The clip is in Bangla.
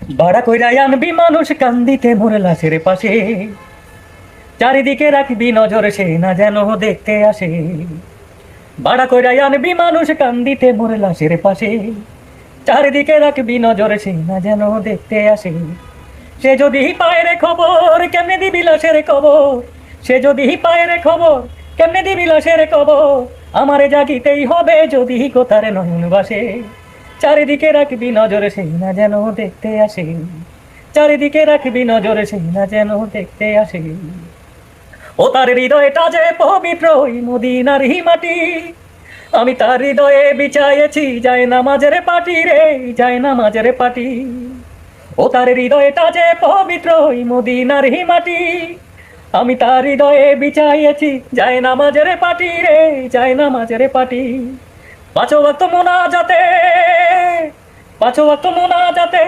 ভাড়া কইরা আনবি মানুষ কান্দিতে মোর লাশের পাশে, চারিদিকে রাখবি নজর সে না যেন দেখতে আসে। ভাড়া কইরা আনবি মানুষ কান্দিতে মোর লাশের পাশে, চারিদিকে রাখবি নজর সে না যেন দেখতে আসে। সে যদি পায় রে খবর কেমনে দিবি লাশের খবর, সে যদি পায় রে খবর কেমনে দিবি লাশের খবর। আমারে জাগিতেই হবে যদি কোথার নয়ন বাসে, চারিদিকে রাখবি নজর সেই না যেন দেখতে আসে। চারিদিকে রাখবি নজর সেই না যেন দেখতে আসে। ও তার হৃদয়টা যে পবিত্র ওই মদিনার মাটি, আমি তার হৃদয়ে বিছাইয়েছি যায় নামাজের পাটি রে, যায় নামাজের পাটি। ও তার হৃদয়টা যে পবিত্র ওই মদিনার মাটি, আমি তার হৃদয়ে বিছাইয়েছি যায় নামাজের পাটি রে, যায় নামাজের পাটি। পাঁচ ওয়াক্ত মোনাজাতে, পাঁচ ওয়াক্ত মোনাজাতে